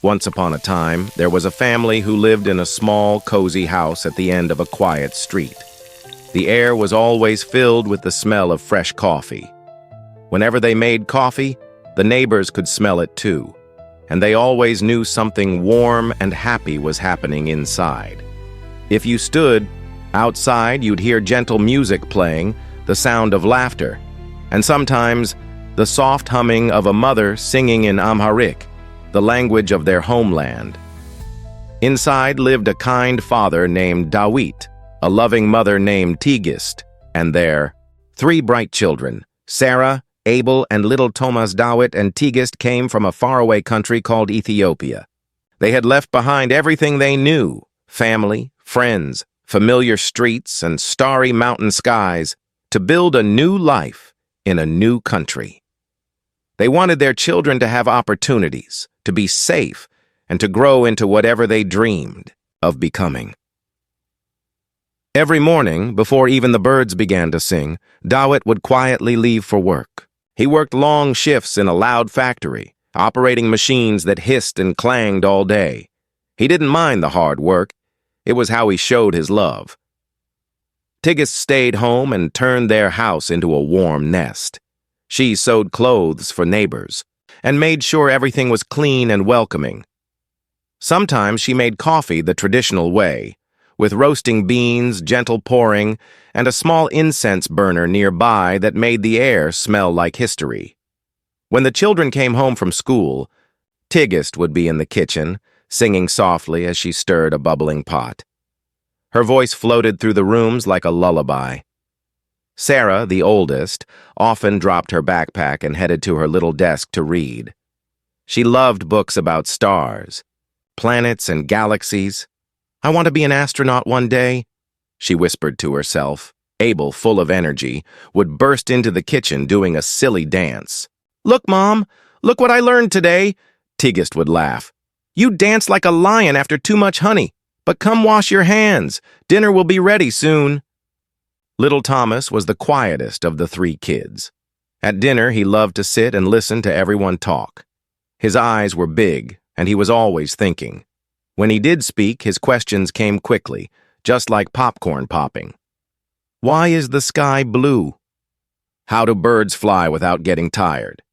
Once upon a time, there was a family who lived in a small, cozy house at the end of a quiet street. The air was always filled with the smell of fresh coffee. Whenever they made coffee, the neighbors could smell it too, and they always knew something warm and happy was happening inside. If you stood outside, you'd hear gentle music playing, the sound of laughter, and sometimes the soft humming of a mother singing in Amharic, the language of their homeland. Inside lived a kind father named Dawit, a loving mother named Tigist, and their 3 bright children, Sara, Abel, and little Tomas. Dawit and Tigist came from a faraway country called Ethiopia. They had left behind everything they knew, family, friends, familiar streets, and starry mountain skies, to build a new life in a new country. They wanted their children to have opportunities, to be safe, and to grow into whatever they dreamed of becoming. Every morning, before even the birds began to sing, Dawit would quietly leave for work. He worked long shifts in a loud factory, operating machines that hissed and clanged all day. He didn't mind the hard work. It was how he showed his love. Tigist stayed home and turned their house into a warm nest. She sewed clothes for neighbors and made sure everything was clean and welcoming. Sometimes she made coffee the traditional way, with roasting beans, gentle pouring, and a small incense burner nearby that made the air smell like history. When the children came home from school, Tigist would be in the kitchen, singing softly as she stirred a bubbling pot. Her voice floated through the rooms like a lullaby. Sara, the oldest, often dropped her backpack and headed to her little desk to read. She loved books about stars, planets, and galaxies. "I want to be an astronaut one day," she whispered to herself. Abel, full of energy, would burst into the kitchen doing a silly dance. "Look, Mom, look what I learned today," Tigist would laugh. "You dance like a lion after too much honey, but come wash your hands. Dinner will be ready soon." Little Tomas was the quietest of the 3 kids. At dinner, he loved to sit and listen to everyone talk. His eyes were big, and he was always thinking. When he did speak, his questions came quickly, just like popcorn popping. Why is the sky blue? How do birds fly without getting tired?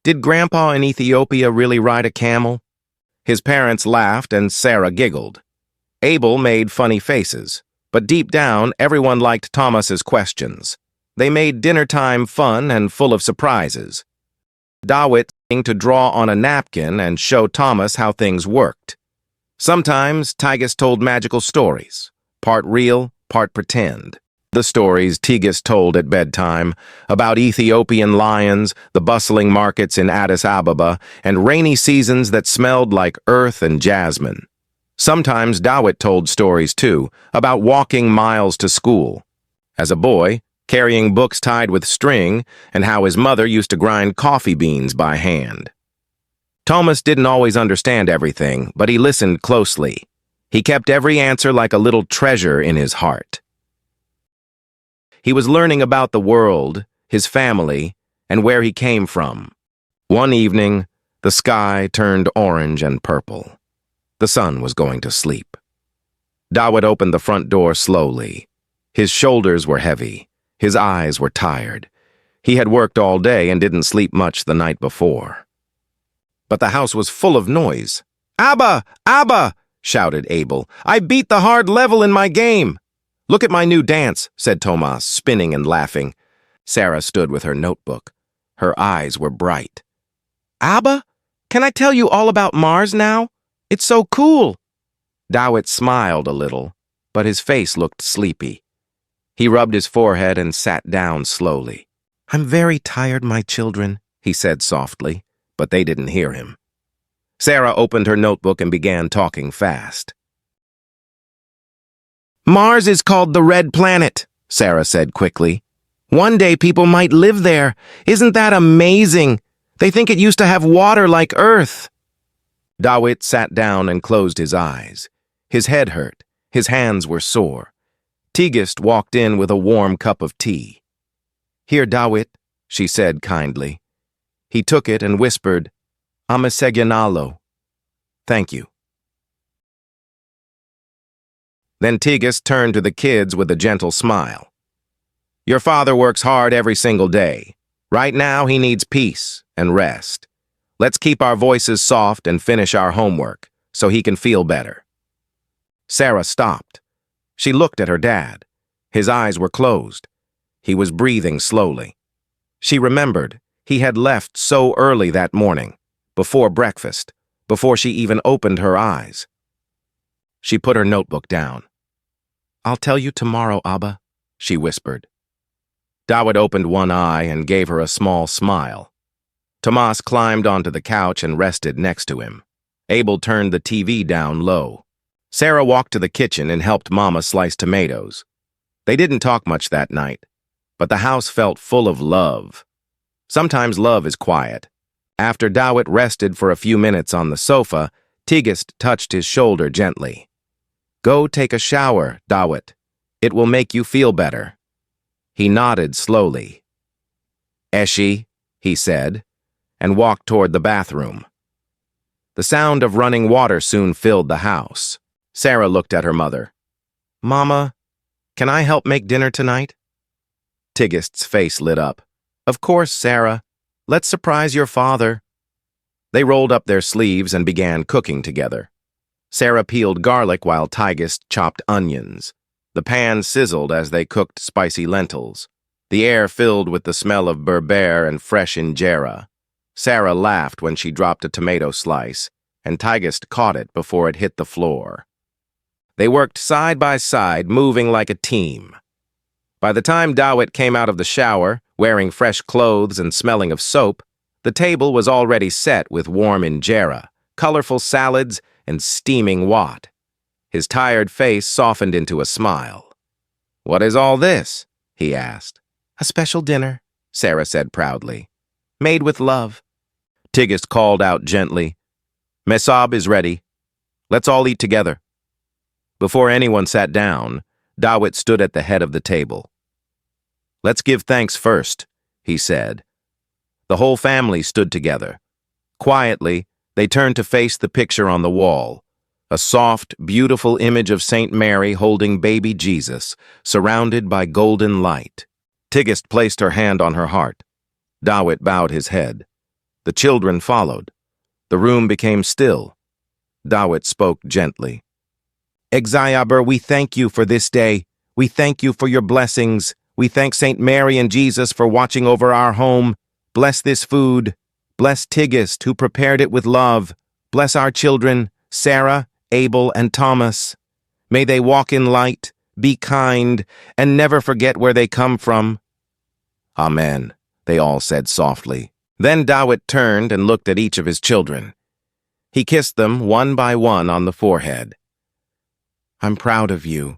Did Grandpa in Ethiopia really ride a camel? His parents laughed and Sara giggled. Abel made funny faces, but deep down, everyone liked Tomas's questions. They made dinner time fun and full of surprises. Dawit seemed to draw on a napkin and show Tomas how things worked. Sometimes Tigist told magical stories, part real, part pretend. The stories Tigist told at bedtime about Ethiopian lions, the bustling markets in Addis Ababa, and rainy seasons that smelled like earth and jasmine. Sometimes Dawit told stories, too, about walking miles to school. As a boy, carrying books tied with string, and how his mother used to grind coffee beans by hand. Tomas didn't always understand everything, but he listened closely. He kept every answer like a little treasure in his heart. He was learning about the world, his family, and where he came from. One evening, the sky turned orange and purple. The sun was going to sleep. Dawit opened the front door slowly. His shoulders were heavy. His eyes were tired. He had worked all day and didn't sleep much the night before. But the house was full of noise. "Abba! Abba!" shouted Abel. "I beat the hard level in my game." "Look at my new dance," said Tomas, spinning and laughing. Sara stood with her notebook. Her eyes were bright. "Abba, can I tell you all about Mars now? It's so cool." Dawit smiled a little, but his face looked sleepy. He rubbed his forehead and sat down slowly. "I'm very tired, my children," he said softly, but they didn't hear him. Sara opened her notebook and began talking fast. "Mars is called the Red Planet," Sara said quickly. "One day people might live there. Isn't that amazing? They think it used to have water like Earth." Dawit sat down and closed his eyes. His head hurt. His hands were sore. Tigist walked in with a warm cup of tea. "Here, Dawit," she said kindly. He took it and whispered, "Amaseganalo." Thank you." Then Tigist turned to the kids with a gentle smile. "Your father works hard every single day. Right now, he needs peace and rest. Let's keep our voices soft and finish our homework so he can feel better." Sara stopped. She looked at her dad. His eyes were closed. He was breathing slowly. She remembered he had left so early that morning, before breakfast, before she even opened her eyes. She put her notebook down. "I'll tell you tomorrow, Abba," she whispered. Dawit opened one eye and gave her a small smile. Tomas climbed onto the couch and rested next to him. Abel turned the TV down low. Sara walked to the kitchen and helped Mama slice tomatoes. They didn't talk much that night, but the house felt full of love. Sometimes love is quiet. After Dawit rested for a few minutes on the sofa, Tigist touched his shoulder gently. "Go take a shower, Dawit. It will make you feel better." He nodded slowly. "Eshi," he said, and walked toward the bathroom. The sound of running water soon filled the house. Sara looked at her mother. "Mama, can I help make dinner tonight?" Tigist's face lit up. "Of course, Sara. Let's surprise your father." They rolled up their sleeves and began cooking together. Sara peeled garlic while Tigist chopped onions. The pan sizzled as they cooked spicy lentils. The air filled with the smell of berbere and fresh injera. Sara laughed when she dropped a tomato slice, and Tigist caught it before it hit the floor. They worked side by side, moving like a team. By the time Dawit came out of the shower, wearing fresh clothes and smelling of soap, the table was already set with warm injera, colorful salads, and steaming wat. His tired face softened into a smile. "What is all this?" he asked. "A special dinner," Sara said proudly. "Made with love." Tigist called out gently, "Mesab is ready. Let's all eat together." Before anyone sat down, Dawit stood at the head of the table. "Let's give thanks first," he said. The whole family stood together. Quietly, they turned to face the picture on the wall, a soft, beautiful image of Saint Mary holding baby Jesus, surrounded by golden light. Tigist placed her hand on her heart. Dawit bowed his head. The children followed. The room became still. Dawit spoke gently. "Exayaber, we thank you for this day. We thank you for your blessings. We thank Saint Mary and Jesus for watching over our home. Bless this food. Bless Tigist, who prepared it with love. Bless our children, Sara, Abel, and Tomas. May they walk in light, be kind, and never forget where they come from." "Amen," they all said softly. Then Dawit turned and looked at each of his children. He kissed them one by one on the forehead. "I'm proud of you,"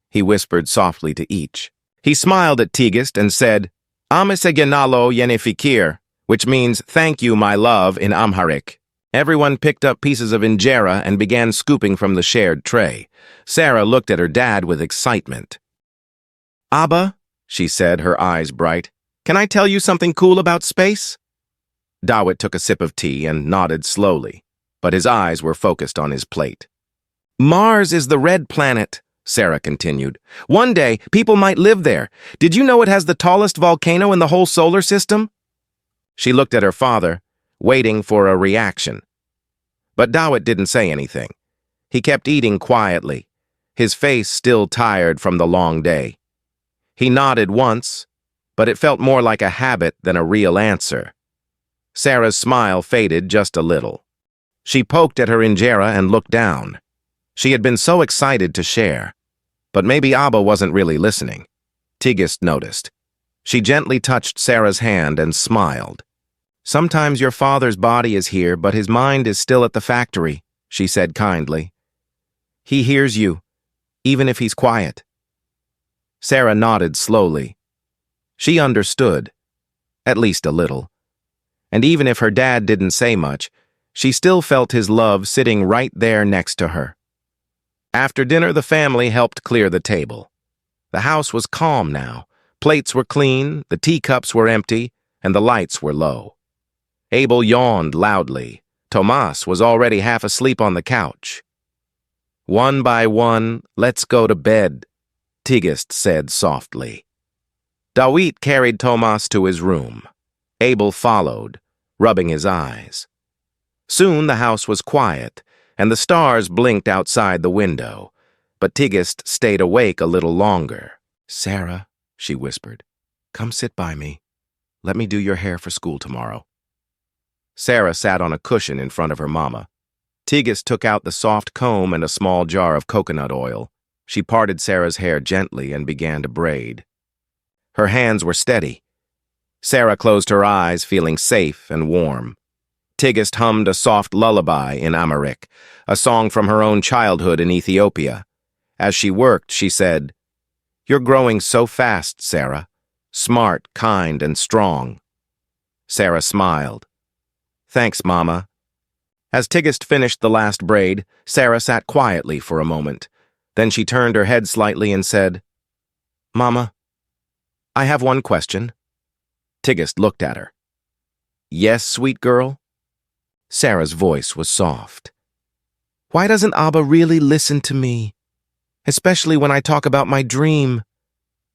he whispered softly to each. He smiled at Tigist and said, "Amisegenalo yenifikir," which means "thank you, my love" in Amharic. Everyone picked up pieces of injera and began scooping from the shared tray. Sara looked at her dad with excitement. "Abba," she said, her eyes bright, "can I tell you something cool about space?" Dawit took a sip of tea and nodded slowly, but his eyes were focused on his plate. "Mars is the red planet," Sara continued. "One day, people might live there. Did you know it has the tallest volcano in the whole solar system?" She looked at her father, waiting for a reaction. But Dawit didn't say anything. He kept eating quietly, his face still tired from the long day. He nodded once, but it felt more like a habit than a real answer. Sara's smile faded just a little. She poked at her injera and looked down. She had been so excited to share. But maybe Abba wasn't really listening. Tigist noticed. She gently touched Sara's hand and smiled. "Sometimes your father's body is here, but his mind is still at the factory," she said kindly. "He hears you, even if he's quiet." Sara nodded slowly. She understood, at least a little. And even if her dad didn't say much, she still felt his love sitting right there next to her. After dinner, the family helped clear the table. The house was calm now. Plates were clean, the teacups were empty, and the lights were low. Abel yawned loudly. Tomas was already half asleep on the couch. "One by one, let's go to bed," Tigist said softly. Dawit carried Tomas to his room. Abel followed, rubbing his eyes. Soon the house was quiet, and the stars blinked outside the window, but Tigist stayed awake a little longer. "Sara," she whispered, "come sit by me. Let me do your hair for school tomorrow." Sara sat on a cushion in front of her mama. Tigist took out the soft comb and a small jar of coconut oil. She parted Sara's hair gently and began to braid. Her hands were steady. Sara closed her eyes, feeling safe and warm. Tigist hummed a soft lullaby in Amharic, a song from her own childhood in Ethiopia. As she worked, she said, "You're growing so fast, Sara. Smart, kind, and strong." Sara smiled. "Thanks, Mama." As Tigist finished the last braid, Sara sat quietly for a moment. Then she turned her head slightly and said, "Mama, I have one question." Tigist looked at her. "Yes, sweet girl?" Sara's voice was soft. "Why doesn't Abba really listen to me? Especially when I talk about my dream.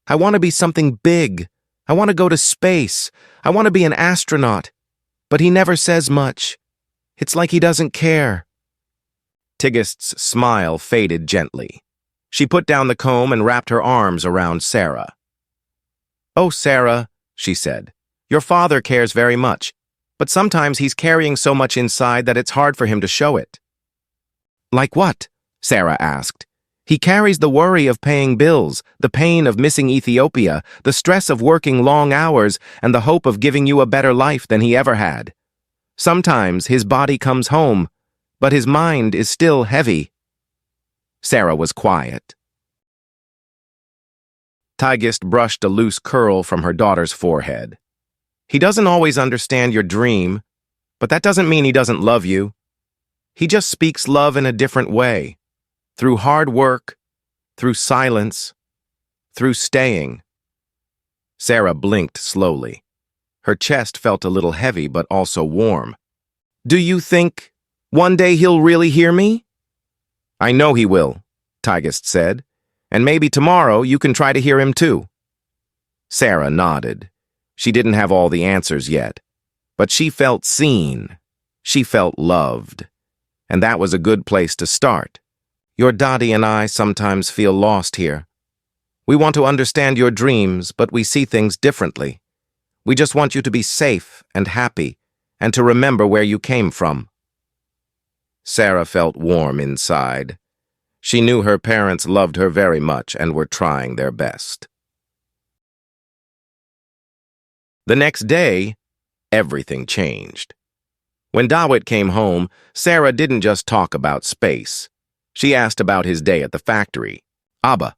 I want to be something big. I want to go to space. I want to be an astronaut. But he never says much. It's like he doesn't care." Tigist's smile faded gently. She put down the comb and wrapped her arms around Sara. "Oh, Sara," she said, "your father cares very much, but sometimes he's carrying so much inside that it's hard for him to show it." "Like what?" Sara asked. "He carries the worry of paying bills, the pain of missing Ethiopia, the stress of working long hours, and the hope of giving you a better life than he ever had. Sometimes his body comes home, but his mind is still heavy." Sara was quiet. Tigist brushed a loose curl from her daughter's forehead. "He doesn't always understand your dream, but that doesn't mean he doesn't love you. He just speaks love in a different way, through hard work, through silence, through staying." Sara blinked slowly. Her chest felt a little heavy but also warm. "Do you think one day he'll really hear me?" "I know he will," Tigist said. "And maybe tomorrow you can try to hear him too." Sara nodded. She didn't have all the answers yet, but she felt seen. She felt loved. And that was a good place to start. "Your daddy and I sometimes feel lost here. We want to understand your dreams, but we see things differently. We just want you to be safe and happy, and to remember where you came from." Sara felt warm inside. She knew her parents loved her very much and were trying their best. The next day, everything changed. When Dawit came home, Sara didn't just talk about space. She asked about his day at the factory. "Abba,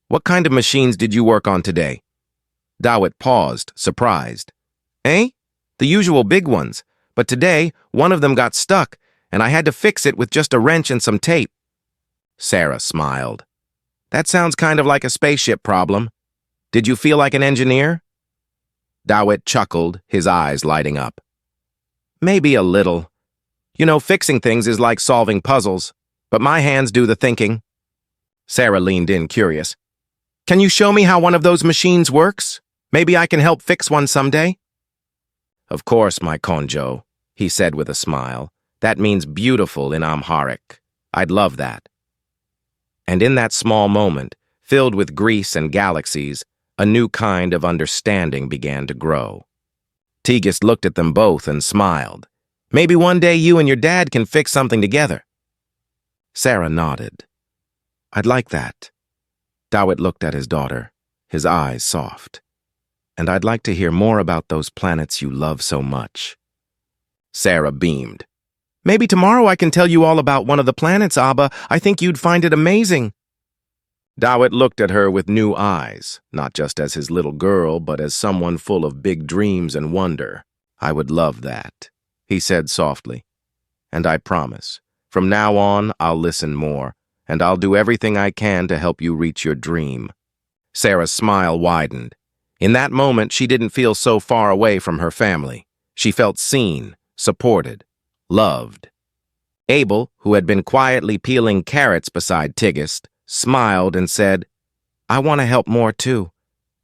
what kind of machines did you work on today?" Dawit paused, surprised. "Eh? The usual big ones, but today one of them got stuck, and I had to fix it with just a wrench and some tape." Sara smiled. "That sounds kind of like a spaceship problem. Did you feel like an engineer?" Dawit chuckled, his eyes lighting up. "Maybe a little. You know, fixing things is like solving puzzles, but my hands do the thinking." Sara leaned in, curious. "Can you show me how one of those machines works? Maybe I can help fix one someday." "Of course, my konjo," he said with a smile. "That means beautiful in Amharic. I'd love that." And in that small moment, filled with Greece and galaxies, a new kind of understanding began to grow. Tigist looked at them both and smiled. "Maybe one day you and your dad can fix something together." Sara nodded. "I'd like that." Dawit looked at his daughter, his eyes soft. "And I'd like to hear more about those planets you love so much." Sara beamed. "Maybe tomorrow I can tell you all about one of the planets, Abba. I think you'd find it amazing." Dawit looked at her with new eyes, not just as his little girl, but as someone full of big dreams and wonder. "I would love that," he said softly. "And I promise, from now on, I'll listen more, and I'll do everything I can to help you reach your dream." Sara's smile widened. In that moment, she didn't feel so far away from her family. She felt seen, supported. loved. Abel, who had been quietly peeling carrots beside Tigist, smiled and said, "I want to help more too.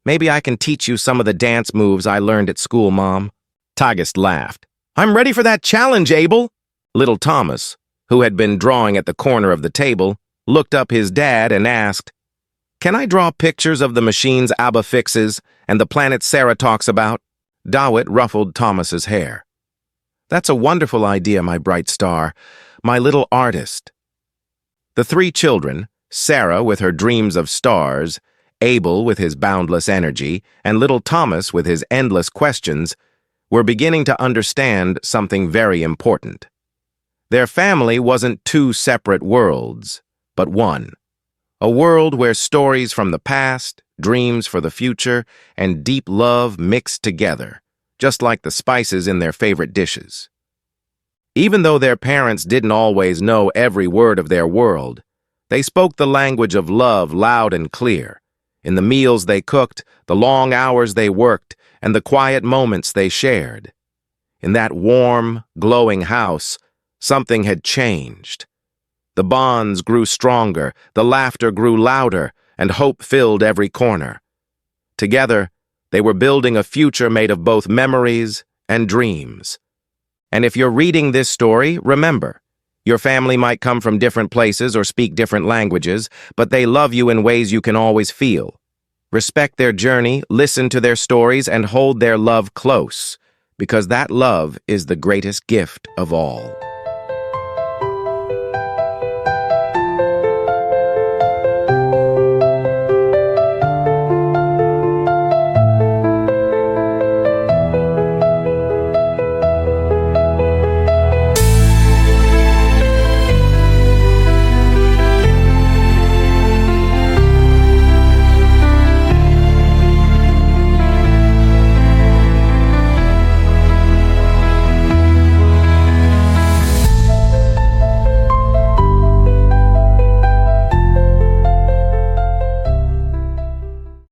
Maybe I can teach you some of the dance moves I learned at school, Mom." Tigist laughed. "I'm ready for that challenge, Abel." Little Tomas, who had been drawing at the corner of the table, looked up his dad and asked, "Can I draw pictures of the machines Abba fixes and the planet Sara talks about?" Dawit ruffled Thomas's hair. "That's a wonderful idea, my bright star, my little artist." The three children, Sara with her dreams of stars, Abel with his boundless energy, and little Tomas with his endless questions, were beginning to understand something very important. Their family wasn't two separate worlds, but one. A world where stories from the past, dreams for the future, and deep love mixed together, just like the spices in their favorite dishes. Even though their parents didn't always know every word of their world, they spoke the language of love loud and clear, in the meals they cooked, the long hours they worked, and the quiet moments they shared. In that warm, glowing house, something had changed. The bonds grew stronger, the laughter grew louder, and hope filled every corner. Together, they were building a future made of both memories and dreams. And if you're reading this story, remember, your family might come from different places or speak different languages, but they love you in ways you can always feel. Respect their journey, listen to their stories, and hold their love close, because that love is the greatest gift of all.